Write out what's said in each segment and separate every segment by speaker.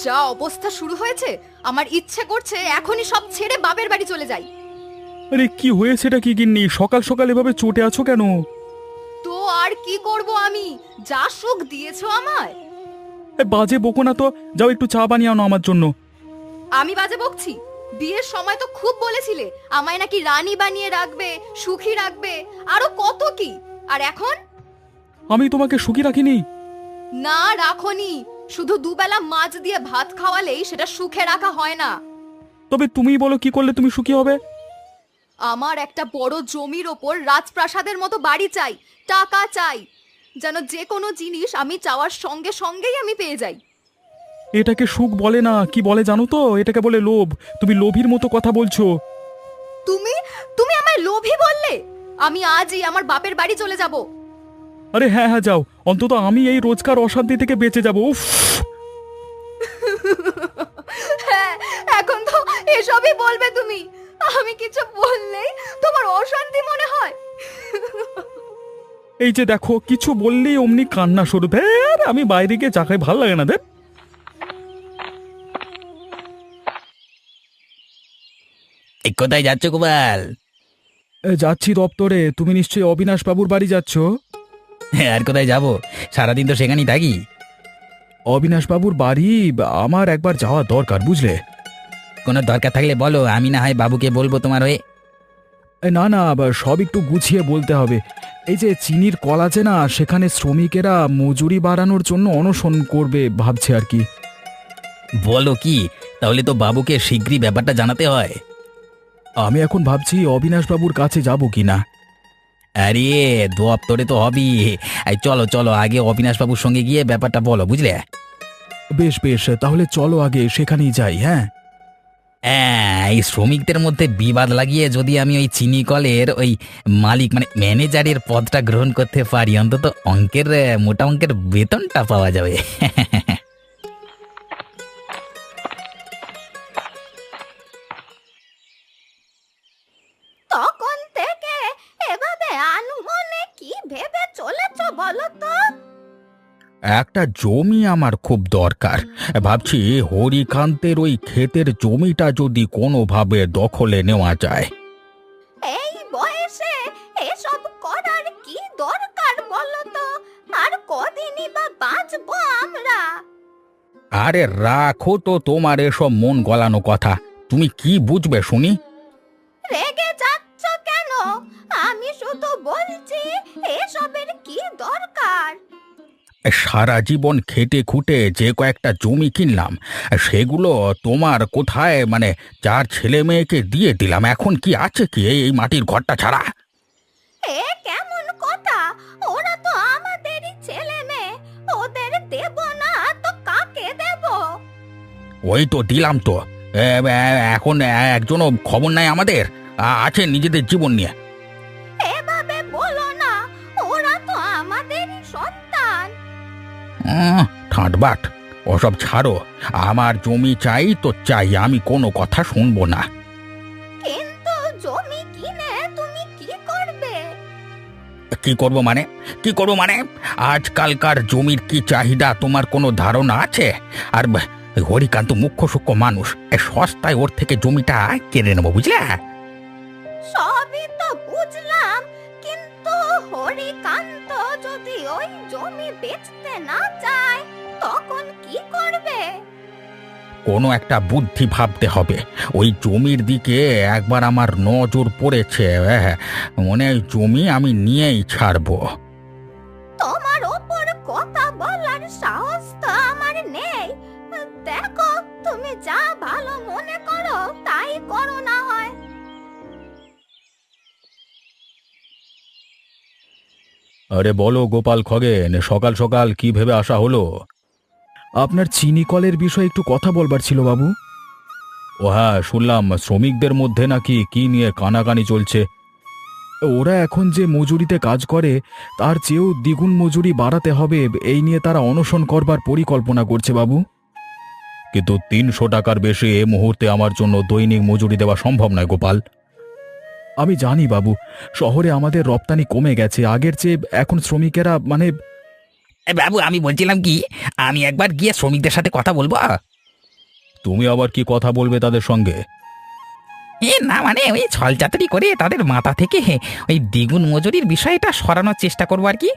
Speaker 1: যা অবস্থা শুরু হয়েছে, আমার ইচ্ছে করছে এখনই সব ছেড়ে বাপের বাড়ি চলে যাই।
Speaker 2: আরে কি হয়েছেটা কি গিন্নি, সকাল সকাল এভাবে চটে আছো কেন?
Speaker 1: তো আর কি করব আমি, যা সুখ দিয়েছো আমায়।
Speaker 2: বাজে বকো না তো, যাও একটু চা বানিয়ে আনো আমার জন্য।
Speaker 1: আমি বাজে বকছি? বিয়ের সময় তো খুব বলেছিলে আমায় নাকি রানী বানিয়ে রাখবে, সুখী রাখবে, আরো কত কি। আর এখন?
Speaker 2: আমি তোমাকে সুখী রাখিনি।
Speaker 1: না রাখোনি, শুধু দুবেলা মাছ দিয়ে ভাত খাওয়ালেই সেটা সুখে রাখা হয় না।
Speaker 2: তবে তুমিই বলো কি করলে তুমি সুখী হবে?
Speaker 1: আমার একটা বড় জমির ওপর রাজপ্রাসাদের মতো বাড়ি চাই, টাকা চাই, যেন যে কোনো জিনিস আমি চাওয়ার সঙ্গে সঙ্গেই আমি পেয়ে যাই।
Speaker 2: এটাকে সুখ বলে না, কি বলে জানো তো? এটাকে বলে লোভ। তুমি লোভীর মতো কথা বলছো।
Speaker 1: তুমি তুমি আমায় লোভী বললে? আমি আজই আমার বাপের বাড়ি চলে যাব।
Speaker 2: আরে হ্যাঁ হ্যাঁ যাও, অন্তত আমি এই রোজকার অশান্তি থেকে বেঁচে যাবো। উফ!
Speaker 1: হ্যাঁ, এখন তো এসবই বলবে তুমি। আমি কিছু বললেই তোমার অশান্তি মনে হয়।
Speaker 2: এই যে দেখো, কিছু বললেই অমনি কান্না শুরু। ধ্যার, আমি বাইরে গিয়ে চা খাই, ভালো লাগে না। ধ্যার।
Speaker 3: এই কোথায় যাচ্ছ গোপাল?
Speaker 2: যাচ্ছি দপ্তরে। তুমি নিশ্চয়ই অবিনাশ বাবুর বাড়ি যাচ্ছ?
Speaker 3: আর কোথায় যাব? সারাদিন তো সেখানেই থাকি।
Speaker 2: অবিনাশ বাবুর বাড়ি আমার একবার যাওয়া দরকার, বুঝলে?
Speaker 3: কোনো দরকার থাকলে বলো, আমি না হয় বাবুকে বলবো তোমার হয়ে।
Speaker 2: না না, সব একটু গুছিয়ে বলতে হবে। এই যে চিনির কল আছে না, সেখানে শ্রমিকেরা মজুরি বাড়ানোর জন্য অনশন করবে ভাবছে আর কি।
Speaker 3: বলো কি? তাহলে তো বাবুকে শীঘ্রই ব্যাপারটা জানাতে হয়।
Speaker 2: আমি এখন ভাবছি অবিনাশ বাবুর কাছে যাব কিনা।
Speaker 3: আরে দপ্তরে তো হবি। এই চলো চলো, আগে অবিনাশ বাবুর সঙ্গে গিয়ে ব্যাপারটা বলো, বুঝলে?
Speaker 2: বেশ বেশ, তাহলে চলো আগে সেখানেই যাই। হ্যাঁ
Speaker 3: হ্যাঁ, এই শ্রমিকদের মধ্যে বিবাদ লাগিয়ে যদি আমি ওই চিনি কলের ওই মালিক মানে ম্যানেজারের পদটা গ্রহণ করতে পারি, অন্তত অঙ্কের মোটা অঙ্কের বেতনটা পাওয়া যাবে।
Speaker 1: তখন থেকে এভাবে আনমনে কি ভেবে চলেছো বলো তো?
Speaker 2: একটা জমি আমার খুব দরকার। ভাবছি হরিকান্তের ওই ক্ষেতের জমিটা যদি কোনোভাবে দখলে নেওয়া যায়।
Speaker 1: এই বয়সে এসব করার কি দরকার বলো তো? আর কদিনই বা বাঁচবো আমরা?
Speaker 2: আরে রাখো তো তোমার এসব মন গলানো কথা। তুমি কি বুঝবে শুনি?
Speaker 1: রেগে যাচ্ছ কেন? আমি শুধু বলছি এসবের কি দরকার।
Speaker 2: সারা জীবন খেটে খুঁটে যে কয়েকটা জমি কিনলাম, সেগুলো তোমার কোথায়, মানে চার ছেলে মেয়েকে দিয়ে দিলাম। এখন কি আছে কি এই মাটির ঘরটা ছাড়া?
Speaker 1: এ কেমন কথা? ওরা তো আমাদেরই ছেলে মেয়ে, ওদের দেব না তো কাকে দেব?
Speaker 2: ওই তো দিলাম তো। এখন একজনও খবর নাই আমাদের। আছে নিজেদের জীবন নিয়ে।
Speaker 1: এভাবে বলো না, ওরা তো আমাদেরই সন্তান।
Speaker 2: ঠাটবাট, ওসব ছাড়ো। আমার জমি চাই তো চাই, আমি কোনো কথা শুনবো না।
Speaker 1: কিন্তু জমি কিনে তুমি কি করবে?
Speaker 2: কি করব মানে? কি করব মানে? আজকালকার জমির কি চাহিদা তোমার কোনো ধারণা আছে? আর হরিকান্ত মুখ্য সূক্ষ্ম মানুষ, সস্তায় ওর থেকে জমিটা কেড়ে নেবো, বুঝলে?
Speaker 1: সবই তো বুঝলাম, কিন্তু হরিকান্ত যদি ওই জমি বেচতে না চায় তখন কি করবে?
Speaker 2: কোনো একটা বুদ্ধি ভাবতে হবে। ওই জমির দিকে একবার আমার নজর পড়েছে। মনে হয় জমি আমি নিয়েই ছাড়বো।
Speaker 1: তোমার ওপর কথা বলার সাহস তো আমার নেই। দেখো, তুমি যা ভালো মনে করো তাই করো না হয়।
Speaker 2: আরে বলো গোপাল খগেন, সকাল সকাল কি ভেবে আসা হলো? আপনার চিনি কলের বিষয়ে একটু কথা বলবার ছিল বাবু। ও হ্যাঁ, শুনলাম শ্রমিকদের মধ্যে নাকি কি নিয়ে কানাকানি চলছে। ওরা এখন যে মজুরিতে কাজ করে তার চেয়েও দ্বিগুণ মজুরি বাড়াতে হবে, এই নিয়ে তারা অনশন করবার পরিকল্পনা করছে বাবু। কিন্তু ৩০০ টাকার বেশি এ মুহূর্তে আমার জন্য দৈনিক মজুরি দেওয়া সম্ভব নয় গোপাল। আমি জানি বাবু, শহরে আমাদের রপ্তানি কমে গেছে, আগের চেয়ে এখন শ্রমিকেরা মানে।
Speaker 3: বাবু, আমি বলছিলাম কি, আমি একবার গিয়ে শ্রমিকদের সাথে কথা বলবো।
Speaker 2: তুমি আবার কি কথা বলবে তাদের সঙ্গে?
Speaker 3: না মানে ওই ছলচাতুরি করে তাদের মাথা থেকে ওই দ্বিগুণ মজুরির বিষয়টা সরানোর চেষ্টা করবো আর কি।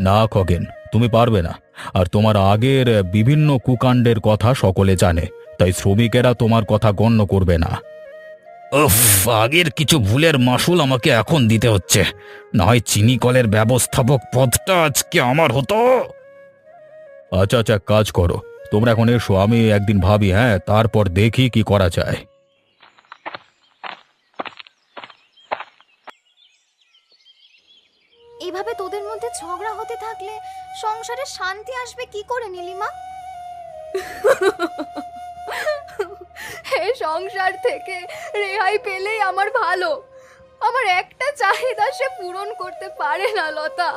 Speaker 2: না খগেন, তুমি পারবে না। আর তোমার আগের বিভিন্ন কুকাণ্ডের কথা সকলে জানে, তাই শ্রমিকেরা তোমার কথা গণ্য করবে না।
Speaker 3: উফ, আগের কিছু ভুলের মাসুল আমাকে এখন দিতে হচ্ছে, না হয় চিনি কলের ব্যবস্থাপক পদটা আজকে আমার হতো।
Speaker 2: আচ্ছা আচ্ছা, কাজ করো, তোমরা এখন এসো, আমি একদিন ভাবি, হ্যাঁ, তারপর দেখি কি করা যায়।
Speaker 1: এইভাবে তোদের মধ্যে ঝগড়া হতে থাকলে সংসারে শান্তি আসবে কি করে নীলিমা?
Speaker 4: এই সংসার থেকে রেহাই পেলেই আমার ভালো। আমার একটা চাহিদা সে পূরণ করতে পারে না লতা।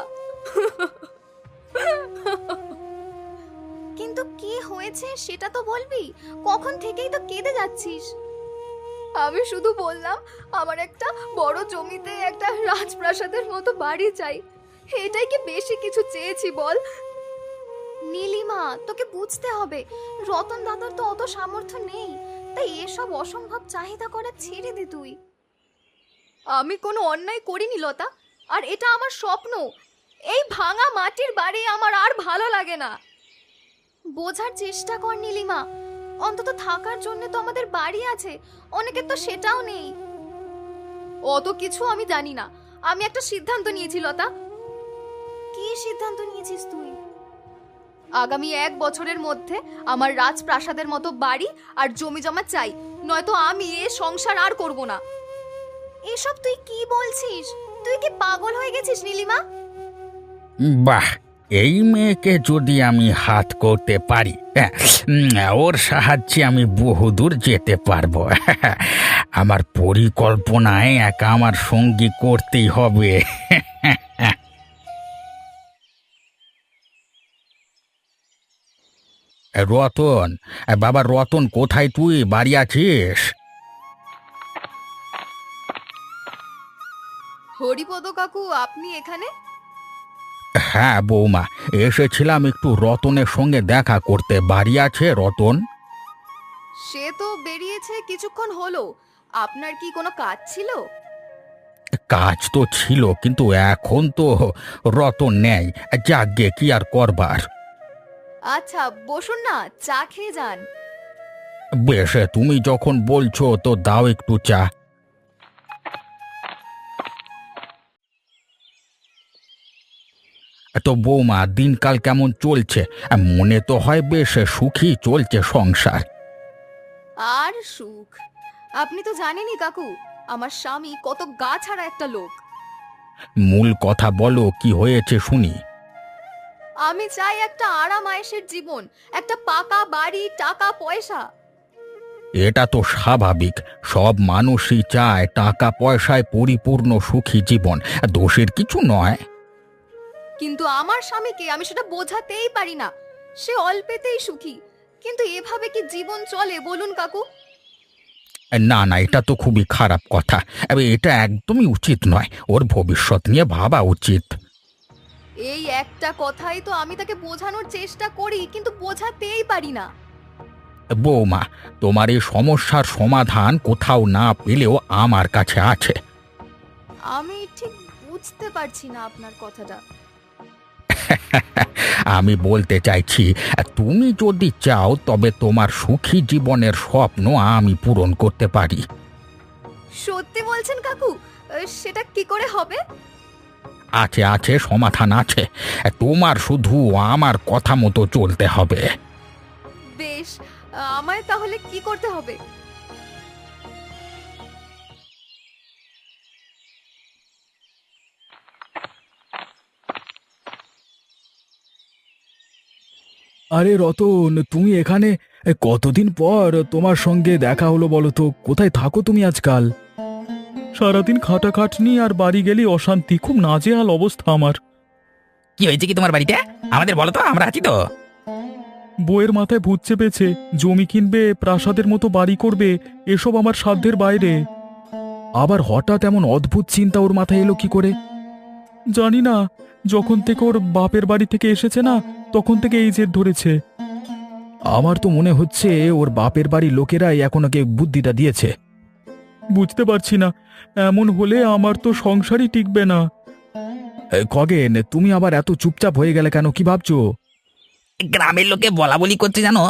Speaker 1: কিন্তু কি হয়েছে সেটা তো বলবি, কখন থেকেই তো কেঁদে যাচ্ছিস।
Speaker 4: আমি শুধু বললাম আমার একটা বড় জমিতে একটা রাজপ্রাসাদের মতো বাড়ি চাই। এটাই কি বেশি কিছু চেয়েছি বল?
Speaker 1: নীলিমা, তোকে বুঝতে হবে রতন দাদার তো অত সামর্থ্য নেই, তাই এসব অসম্ভব চাহিদা করা ছেড়ে দে তুই।
Speaker 4: আমি কোনো অন্যায় করিনি লতা, আর এটা আমার স্বপ্ন। এই ভাঙা মাটির বাড়ি আমার আর ভালো লাগে না।
Speaker 1: বোঝার চেষ্টা কর নীলিমা, অন্তত থাকার জন্য তো আমাদের বাড়ি আছে, অনেকের তো সেটাও নেই।
Speaker 4: অত কিছু আমি জানি না, আমি একটা সিদ্ধান্ত নিয়েছি লতা।
Speaker 1: কি সিদ্ধান্ত নিয়েছিস তুই?
Speaker 4: আগামী 1 বছরের মধ্যে আমার রাজপ্রাসাদের মতো বাড়ি আর জমি জমা চাই, নয়তো আমি এ সংসার আর করব না।
Speaker 1: এসব তুই কি বলছিস? তুই কি পাগল হয়ে গেছিস নীলিমা?
Speaker 3: বাহ, এই মেয়েকে যদি আমি হাত করতে পারি, ওর সাহায্যে আমি বহুদূর যেতে পারবো। আমার পরিকল্পনায় একা আমার সঙ্গী করতেই হবে। রতন, বাবা রতন, কোথায় তুই? বাড়ি আছিস?
Speaker 4: হরিপদ কাকু, আপনি এখানে?
Speaker 3: হ্যাঁ বৌমা, এসেছিলাম একটু রতনের সঙ্গে দেখা করতে। বাড়ি আছে রতন?
Speaker 4: সে তো বেরিয়েছে কিছুক্ষণ হলো। আপনার কি কোনো কাজ ছিল?
Speaker 3: কাজ তো ছিল, কিন্তু এখন তো রতন নেই, যাগে কি আর করবার।
Speaker 4: আচ্ছা বসুন না, চা খেয়ে যান।
Speaker 3: বেশ, তুমি যখন বলছো তো দাও একটু চা। তো বৌমা, দিনকাল কেমন চলছে? মনে তো হয় বেশ সুখী চলছে সংসার।
Speaker 4: আর সুখ? আপনি তো জানেনই কাকু, আমার স্বামী কত গা ছাড়া একটা লোক।
Speaker 3: মূল কথা বলো, কি হয়েছে শুনি।
Speaker 4: আমি চাই একটা আরাম আয়েশের জীবন, একটা পাকা বাড়ি, টাকা পয়সা।
Speaker 3: এটা তো স্বাভাবিক, সব মানুষই চায় টাকা পয়সায় পরিপূর্ণ সুখী জীবন, দোষের কিছু নয়।
Speaker 4: কিন্তু আমার স্বামীকে আমি সেটা বোঝাতেই পারি না। সে অল্পেতেই সুখী, কিন্তু এভাবে কি জীবন চলে বলুন কাকু?
Speaker 3: না না, এটা তো খুবই খারাপ কথা। এটা একদমই উচিত নয়, ওর ভবিষ্যৎ নিয়ে ভাবা উচিত।
Speaker 4: এই একটা কথাই তো আমি তাকে বোঝানোর চেষ্টা করি, কিন্তু বোঝাতেই পারি না।
Speaker 3: বৌমা, তোমার এই সমস্যার সমাধান কোথাও না পেলেও আমার কাছে আছে।
Speaker 4: আমি ঠিক বুঝতে পারছি না আপনার কথাটা।
Speaker 3: আমি বলতে চাইছি, তুমি যদি চাও তবে তোমার সুখী জীবনের স্বপ্ন আমি পূরণ করতে পারি।
Speaker 4: সত্যি বলছেন কাকু? সেটা কি করে হবে?
Speaker 3: আছে আছে, সমাধান আছে। তোমার শুধু আমার কথা মতো চলতে হবে।
Speaker 4: বেশ, আমায় তাহলে কি করতে হবে?
Speaker 2: আরে রতন, তুমি এখানে? কতদিন পর তোমার সঙ্গে দেখা হলো বলো তো। কোথায় থাকো তুমি আজকাল? সারাদিন খাটাখাটনি, আর বাড়ি গেলে অশান্তি, খুব নাজেহাল অবস্থা আমার।
Speaker 3: কি হয়েছে কি তোমার বাড়িতে? আমাদের বলো তো, আমরা আছি তো।
Speaker 2: বইয়ের মাথায় ভূত চেপেছে, জমি কিনবে, প্রাসাদের মতো বাড়ি করবে, এসব আমার সাধ্যের বাইরে। আবার হঠাৎ এমন অদ্ভুত চিন্তা ওর মাথায় এলো কি করে জানি না। যখন থেকে ওর বাপের বাড়ি থেকে এসেছে না, তখন থেকে এই জেদ ধরেছে। আমার তো মনে হচ্ছে ওর বাপের বাড়ির লোকেরাই এখন ওকে বুদ্ধিটা দিয়েছে। বুঝতে পারছি না, এমন হলে আমার তো সংসারই টিকবে না। খগেন, তুমি আবার এত চুপচাপ হয়ে গেলে কেন? কি ভাবছো?
Speaker 3: গ্রামের লোকে বলা বলি করছে জানো,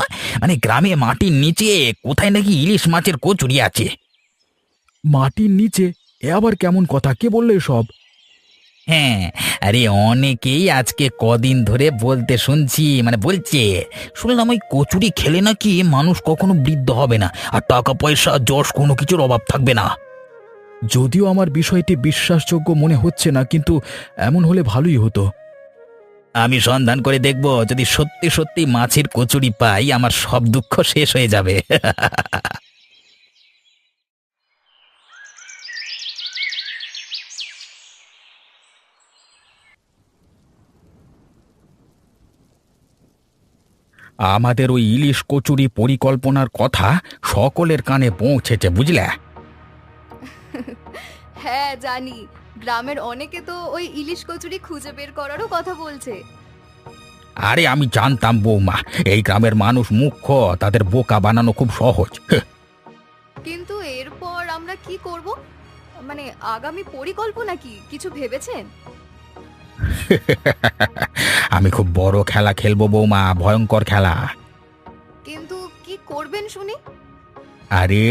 Speaker 3: মানে গ্রামে মাটির নিচে কোথায় নাকি ইলিশ মাছের কচুরি আছে।
Speaker 2: মাটির নিচে? এ আবার কেমন কথা? কে বললে সব?
Speaker 3: হ্যাঁ, আরে অনেকেই আজকে কদিন ধরে বলতে শুনছি, মানে বলছে, শুনলাম ওই কচুরি খেলে নাকি মানুষ কখনো বৃদ্ধ হবে না, আর টাকা পয়সা যশ কোনো কিছুর অভাব থাকবে না।
Speaker 2: যদিও আমার বিষয়টি বিশ্বাসযোগ্য মনে হচ্ছে না, কিন্তু এমন হলে ভালোই হতো।
Speaker 3: আমি সন্ধান করে দেখব, যদি সত্যি সত্যি মাছের কচুরি পাই আমার সব দুঃখ শেষ হয়ে যাবে। আমাদের ওই ইলিশ কচুরি পরিকল্পনার কথা সকলের কানে পৌঁছেছে, বুঝলে?
Speaker 4: হ্যাঁ জানি, গ্রামের অনেকে তো ওই ইলিশ কচুরি খুঁজে বের করারও কথা বলছে।
Speaker 3: আরে আমি জানতাম বৌমা, এই গ্রামের মানুষ মুখ্য, তাদের বোকা বানানো খুব সহজ।
Speaker 4: কিন্তু এরপর আমরা কি করব? মানে আগামী পরিকল্পনা কি কিছু ভেবেছেন?
Speaker 3: আমি খুব বড় খেলা খেলবো বৌমা, ভয়ঙ্কর খেলা।
Speaker 4: কিন্তু কি করবেন শুনি?
Speaker 3: আরে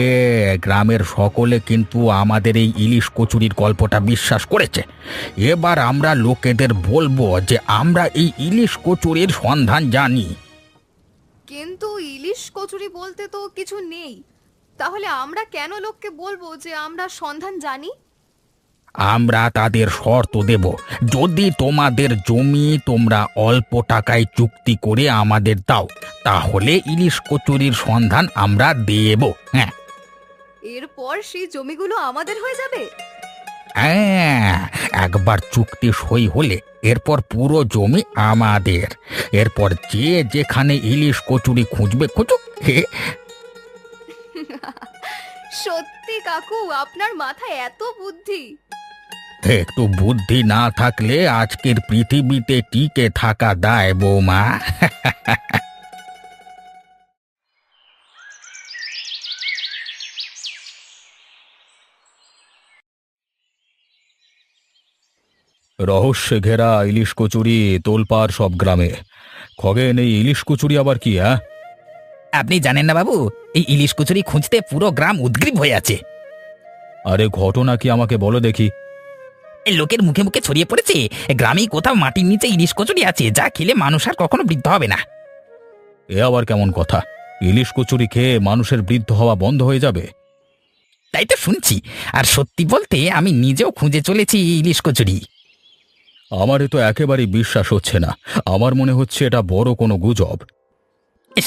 Speaker 3: গ্রামের সকলে কিন্তু আমাদের এই ইলিশ কচুরির গল্পটা বিশ্বাস করেছে। এবার আমরা লোকেদের বলবো যে আমরা এই ইলিশ কচুরির সন্ধান জানি।
Speaker 4: কিন্তু ইলিশ কচুরি বলতে তো কিছু নেই, তাহলে আমরা কেন লোককে বলবো যে আমরা সন্ধান জানি?
Speaker 3: আমরা তাদের শর্ত দেব, যদি তোমাদের জমি তোমরা অল্প টাকায় চুক্তি করে আমাদের দাও, তাহলে ইলিশ কচুরির সন্ধান আমরা দেব। হ্যাঁ
Speaker 4: এরপর সেই জমিগুলো আমাদের হয়ে যাবে?
Speaker 3: হ্যাঁ, একবার চুক্তি সই হলে এরপর পুরো জমি আমাদের। এরপর যে যেখানে ইলিশ কচুরি খুঁজবে খুঁজুক।
Speaker 4: সত্যি কাকু, আপনার মাথায় এত বুদ্ধি!
Speaker 3: একটু বুদ্ধি না থাকলে আজকের পৃথিবীতে টিকে থাকা দায় বৌমা।
Speaker 2: রহস্যে ঘেরা ইলিশ কচুরি তোলপাড় সব গ্রামে। খগেন, এই ইলিশ কচুরি আবার কি?
Speaker 3: আপনি জানেন না বাবু, এই ইলিশ কচুরি খুঁজতে পুরো গ্রাম উদ্গ্রীব হয়ে আছে।
Speaker 2: আরে ঘটনা কি আমাকে বলো দেখি।
Speaker 3: এই লোকের মুখে মুখে ছড়িয়ে পড়েছে, গ্রামেই কোথাও মাটির নিচে ইলিশ কচুরি আছে, যা খেলে মানুষ আর কখনো বৃদ্ধ হবে না।
Speaker 2: এ আবার কেমন কথা? ইলিশ কচুরি খেয়ে মানুষের বৃদ্ধ হওয়া বন্ধ হয়ে যাবে?
Speaker 3: তাই তো শুনছি, আর সত্যি বলতে আমি নিজেও খুঁজে চলেছি ইলিশ কচুরি।
Speaker 2: আমার তো একেবারেই বিশ্বাস হচ্ছে না। আমার মনে হচ্ছে এটা বড় কোনো গুজব।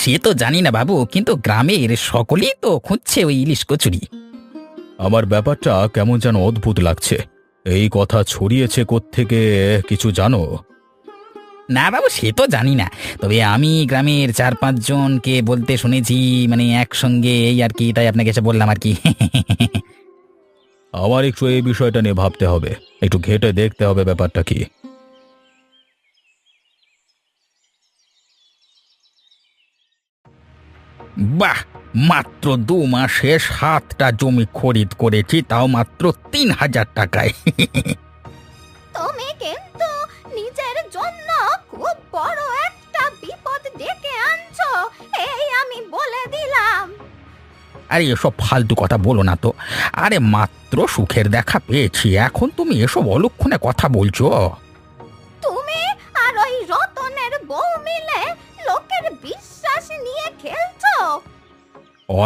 Speaker 3: সে তো জানি না বাবু, কিন্তু গ্রামের সকলেই তো খুঁজছে ওই ইলিশ কচুরি।
Speaker 2: আমার ব্যাপারটা কেমন যেন অদ্ভুত লাগছে। এই কথা ছড়িয়েছে কোত্থেকে, কিছু জানো?
Speaker 3: না বাবু, সে তো জানি না, তবে আমি গ্রামের 4-5 জনকে বলতে শুনেছি, মানে একসঙ্গে, এই আর কি, তাই আপনাকে এসে বললাম আর কি।
Speaker 2: আমার একটু এই বিষয়টা নিয়ে ভাবতে হবে, একটু ঘেঁটে দেখতে হবে ব্যাপারটা কি।
Speaker 3: বাহ, মাত্র 2 মাসে 7টা জমি খরিদ করেছি, তাও মাত্র 3000 টাকায়।
Speaker 1: তুমি কিন্তু নিজের জন্য খুব বড় একটা বিপদ ডেকে আনছো, এই আমি বলে দিলাম।
Speaker 3: আরে এসব ফালতু কথা বলো না তো। আরে মাত্র সুখের দেখা পেয়েছি, এখন তুমি এসব অলক্ষণে কথা বলছো।
Speaker 1: তুমি আর ওই রতনের বউ মিলে লোকের বিশ্বাস নিয়ে খেলছো।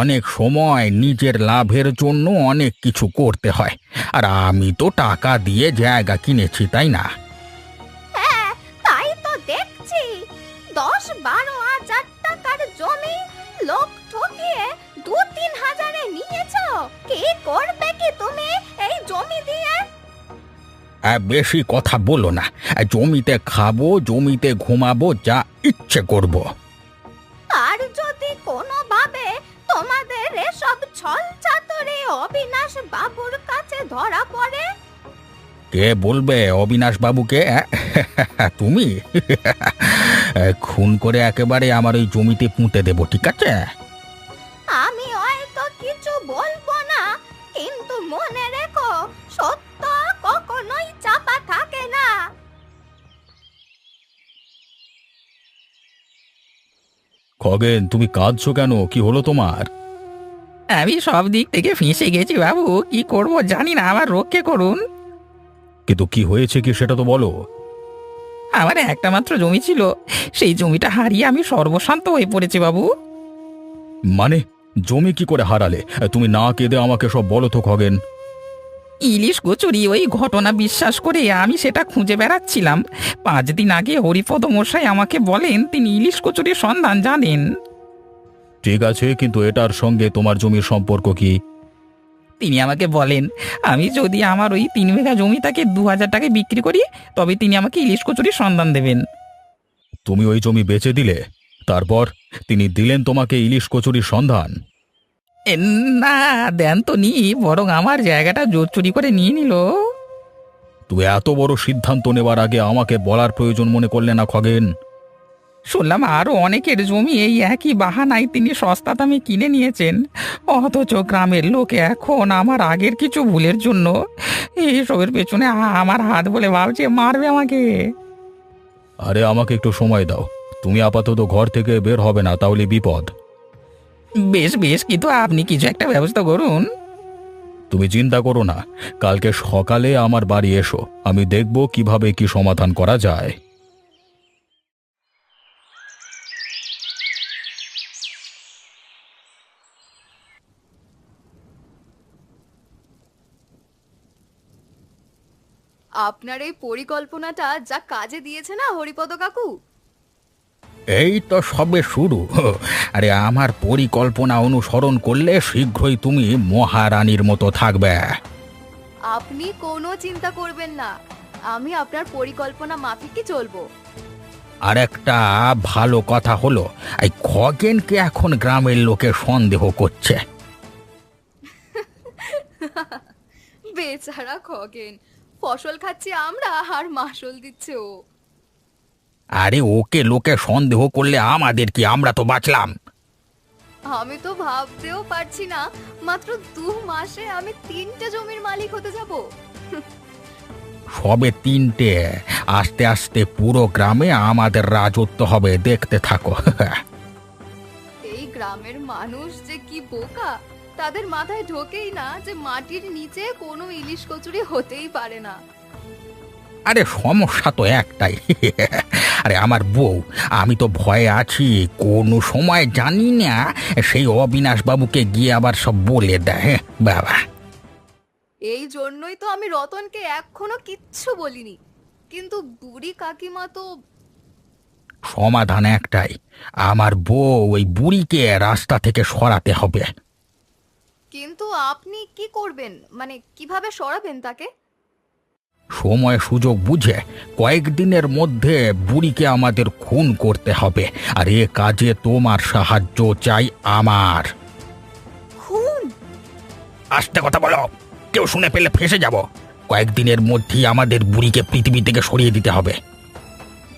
Speaker 3: অনেক সময় নিজের লাভের জন্য অনেক কিছু করতে হয়, আর আমি তো টাকা দিয়ে জায়গা কিনেছি, তাই না?
Speaker 1: হ্যাঁ, তাই তো দেখছি। 10-12 হাজার টাকার জমি লোক ঠকিয়ে 2-3 হাজারে নিয়েছো। কি করবে কি তুমি এই জমি দিয়ে?
Speaker 3: বেশি কথা বলো না। জমিতে খাবো, জমিতে ঘুমাবো, যা ইচ্ছে করব।
Speaker 1: আর যদি কোনোভাবে তোমাদের এসব ছল চাতুরি অবিনাশ বাবুর কাছে ধরা পড়ে?
Speaker 3: কে বলবে অবিনাশ বাবুকে? তুমি? খুন করে একেবারে আমার ওই জমিতে পুঁতে দেবো, ঠিক আছে?
Speaker 1: আমি হয়তো কিছু বলবো না, কিন্তু মনে রেখো, সত্য কখনোই চাপা থাকে না।
Speaker 2: খগেন, তুমি কাঁদছো কেন? কি হলো তোমার?
Speaker 3: আমি সব দিক থেকে ফেঁসে গেছি বাবু, কি করব জানি না, আমার রক্ষে করুন।
Speaker 2: কিন্তু কি হয়েছে কি সেটা তো বলো।
Speaker 3: আমার একটা মাত্র জমি ছিল, সেই জমিটা হারিয়ে আমি সর্বশান্ত হয়ে পড়েছি বাবু।
Speaker 2: মানে, জমি কি করে হারালে? তুমি না কেঁদে আমাকে সব বলো তো খগেন।
Speaker 3: ইলিশ কচুরি, ওই ঘটনা বিশ্বাস করে আমি সেটা খুঁজে বেড়াচ্ছিলাম। 5 দিন আগে হরিপদ মশাই আমাকে বলেন তিনি ইলিশ কচুরির সন্ধান জানেন।
Speaker 2: ঠিক আছে, কিন্তু এটার সঙ্গে তোমার জমির সম্পর্ক কি?
Speaker 3: তিনি আমাকে বলেন আমি যদি আমার ওই 3 বিঘা জমিটাকে 2000 টাকায় বিক্রি করি, তবে তিনি আমাকে ইলিশ কচুরির সন্ধান দেবেন।
Speaker 2: তুমি ওই জমি বেচে দিলে, তারপর তিনি দিলেন তোমাকে ইলিশ কচুরির সন্ধান?
Speaker 3: এ, না দেন তো নি, বরং আমার জায়গাটা জোর চুরি করে নিয়ে নিল।
Speaker 2: তুমি এত বড় সিদ্ধান্ত নেবার আগে আমাকে বলার প্রয়োজন মনে করলে না খগেন?
Speaker 3: শুনলাম আরো অনেকের জমি এই একই বাহানায় তিনি সস্তা দামে কিনে নিয়েছেন, অথচ গ্রামের লোক এখন আমার আগের কিছু ভুলের জন্য এইসবের পেছনে আমার হাত বলে ভাবছে মারবে আমাকে।
Speaker 2: আরে আমাকে একটু সময় দাও, তুমি আপাতত ঘর থেকে বের হবে না, তাহলে বিপদ।
Speaker 3: বেশ বেশ, কিন্তু আপনি কিছু একটা ব্যবস্থা করুন।
Speaker 2: তুমি চিন্তা করো না, কালকে সকালে আমার বাড়ি এসো, আমি দেখব কিভাবে কি সমাধান করা যায়।
Speaker 4: আপনার এই পরিকল্পনাটা যা কাজে দিয়েছে না হরিপদ কাকু,
Speaker 3: এই তো সবে শুরু। আরে আমার পরিকল্পনা অনুসরণ করলে শীঘ্রই তুমি মহারানীর মতো থাকবে।
Speaker 4: আপনি কোনো চিন্তা করবেন না, আমি আপনার পরিকল্পনা মাফিকই চলবো।
Speaker 3: আর একটা ভালো কথা হলো, এই খগেনকে এখন গ্রামের লোকে সন্দেহ করছে।
Speaker 4: বেচারা খগেন, ফসল খাচ্ছি আমরা আর মাসল দিচ্ছে ও।
Speaker 3: আরে ওকে লোকে সন্দেহ করলে আমাদের কি, আমরা তো বাঁচলাম।
Speaker 4: আমি তো ভাবতেও পারছি না, মাত্র 2 মাসে আমি 3টে জমির মালিক হতে যাব।
Speaker 3: সবে 3টে, আস্তে আস্তে পুরো গ্রামে আমাদের রাজত্ব হবে, দেখতে থাকো।
Speaker 4: এই গ্রামের মানুষ যে কি বোকা, তাদের মাথায় ঢোকেই না যে মাটির নিচে কোনো ইলিশ কচুরি হতেই পারে না।
Speaker 3: আরে সমস্যা তো একটাই, আরে আমার বউ, আমি তো ভয়ে আছি কোনো সময় জানি না সেই অবিনাশ বাবুকে গিয়ে আবার সব বলে দেয়। বাবা,
Speaker 4: এই জন্যই তো আমি রতনকে এখনো কিচ্ছু বলিনি, কিন্তু বুড়ি কাকিমা তো।
Speaker 3: সমাধান একটাই, আমার বউ ওই বুড়িকে রাস্তা থেকে সরাতে হবে।
Speaker 4: কিন্তু আপনি কি করবেন, মানে কিভাবে সরাবেন তাকে?
Speaker 3: সময় সুযোগ বুঝে কয়েকদিনের মধ্যে বুড়িকে আমাদের খুন করতে হবে, আর এ কাজে তোমার সাহায্য চাই আমার।
Speaker 4: খুন?
Speaker 3: আস্তে কথা বলো, কেউ শুনে পেলে ফেঁসে যাব। কয়েকদিনের মধ্যেই আমাদের বুড়িকে পৃথিবী থেকে সরিয়ে দিতে হবে।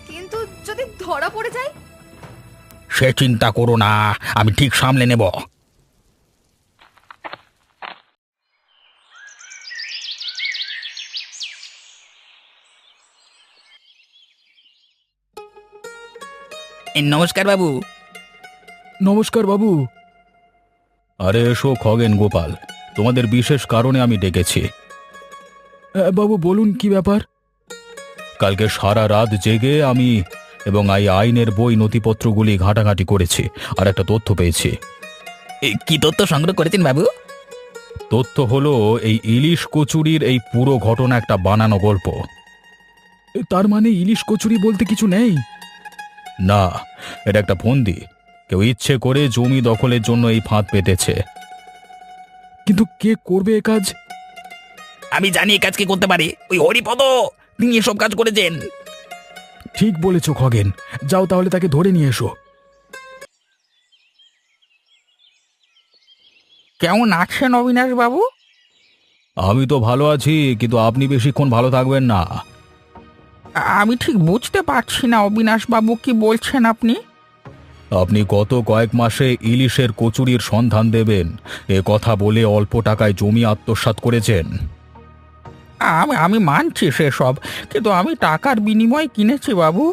Speaker 4: কিন্তু যদি ধরা পড়ে যায়?
Speaker 3: সে চিন্তা করো না, আমি ঠিক সামলে নেব। নমস্কার বাবু।
Speaker 2: নমস্কার বাবু। আরে এসো খগেন, গোপাল, তোমাদের বিশেষ কারণে আমি ডেকেছি। বাবু বলুন, কি ব্যাপার? কালকে সারা রাত জেগে আমি এবং এই আইনের বই নথিপত্রগুলি ঘাঁটাঘাঁটি করেছি, আর একটা তথ্য পেয়েছি।
Speaker 3: কি তথ্য সংগ্রহ করেছেন বাবু?
Speaker 2: তথ্য হলো, এই ইলিশ কচুরির এই পুরো ঘটনা একটা বানানো গল্প। তার মানে ইলিশ কচুরি বলতে কিছু নেই? না, এটা একটা ফন্দি। কেউ ইচ্ছে করে জমি দখলের জন্য এই ফাঁদ পেতেছে। কিন্তু কে করবে এ কাজ?
Speaker 3: আমি জানি এই কাজ কে করতে পারে, ওই হরিপদ, তিনি এসব কাজ করেছেন।
Speaker 2: ঠিক বলেছ খগেন, যাও তাহলে তাকে ধরে নিয়ে এসো।
Speaker 3: কেমন আছেন অবিনাশ বাবু?
Speaker 2: আমি তো ভালো আছি, কিন্তু আপনি বেশিক্ষণ ভালো থাকবেন না।
Speaker 5: আমি ঠিক বুঝতে পারছি না অবিনাশবাবু, কি বলছেন আপনি?
Speaker 2: আপনি গত কয়েক মাসে ইলিশের কচুরির সন্ধান দেবেন এ কথা বলে অল্প টাকায় জমি আত্মসাৎ করেছেন।
Speaker 5: আমি আমি মানছি সেসব, কিন্তু আমি টাকার বিনিময়ে কিনেছি বাবু।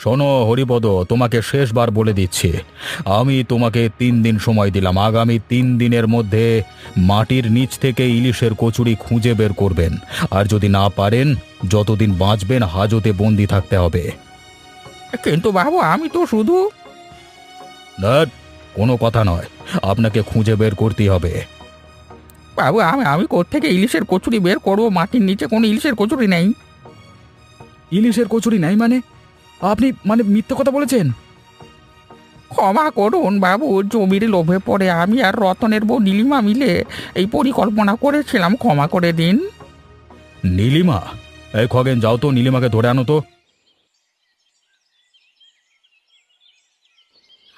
Speaker 2: শোনো হরিপদ, তোমাকে শেষবার বলে দিচ্ছি, আমি তোমাকে 3 দিন সময় দিলাম। আগামী 3 দিনের মধ্যে মাটির নিচ থেকে ইলিশের কচুরি খুঁজে বের করবেন, আর যদি না পারেন যতদিন বাঁচবেন হাজতে বন্দি থাকতে হবে।
Speaker 5: কিন্তু বাবু আমি তো শুধু...
Speaker 2: ধ্যাৎ, কোনো কথা নয়, আপনাকে খুঁজে বের করতেই হবে।
Speaker 5: বাবু আমি আমি কোত্থেকে ইলিশের কচুরি বের করবো? মাটির নিচে কোনো ইলিশের কচুরি নেই।
Speaker 2: ইলিশের কচুরি নাই মানে? আপনি মিথ্যে কথা বলেছেন?
Speaker 5: ক্ষমা করুন বাবু, জমির লোভে পড়ে আমি আর রতনের বউ নীলিমা মিলে এই পরিকল্পনা করেছিলাম, ক্ষমা করে দিন।
Speaker 2: নীলিমা? এই খগেন, যাও তো নীলিমাকে ধরে আনো তো।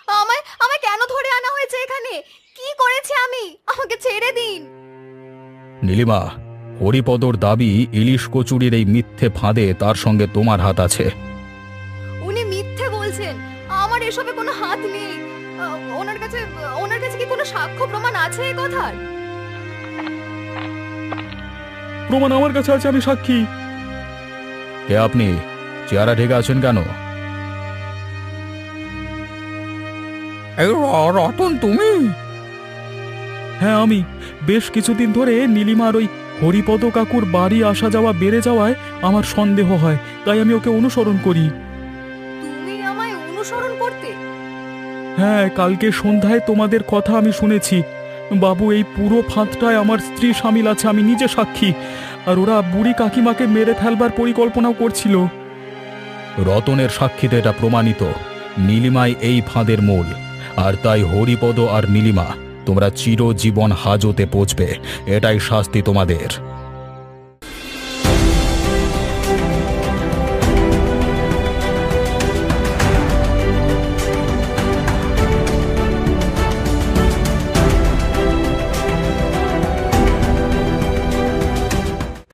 Speaker 4: আমায় আমায় কেন ধরে আনা হয়েছে এখানে? কি করেছি আমি? আমাকে ছেড়ে দিন।
Speaker 2: নীলিমা, হরিপদর দাবি ইলিশ কচুরির এই মিথ্যে ফাঁদে তার সঙ্গে তোমার হাত আছে।
Speaker 4: উনি মিথ্যে বলছেন, আমার এসবে কোনো হাত নেই। ওনার কাছে কি কোনো সাক্ষ্য প্রমাণ আছে এই কথার?
Speaker 2: প্রমাণ আমার কাছে আছে, আমি সাক্ষী। কে আপনি? চেহারা ঢেকে আছেন কেন?
Speaker 5: এই রতন তুমি?
Speaker 2: হ্যাঁ আমি। বেশ কিছুদিন ধরে নীলিমার ওই হরিপদ কাকুর বাড়ি আসা যাওয়া বেড়ে যাওয়ায় আমার সন্দেহ হয়, তাই আমি ওকে অনুসরণ করি।
Speaker 4: তুমি আমায় অনুসরণ করতে?
Speaker 2: হ্যাঁ, কালকে সন্ধ্যায় তোমাদের কথা আমি শুনেছি। বাবু, এই পুরো ফাঁদটায় আমার স্ত্রী সামিল আছে, আমি নিজে সাক্ষী। আর ওরা বুড়ি কাকিমাকে মেরে ফেলবার পরিকল্পনাও করছিল। রতনের সাক্ষীতে এটা প্রমাণিত, নীলিমাই এই ফাঁদের মূল। আর তাই হরিপদ আর নীলিমা, তোমরা চিরজীবন হাজতে পৌঁছবে, এটাই শাস্তি তোমাদের।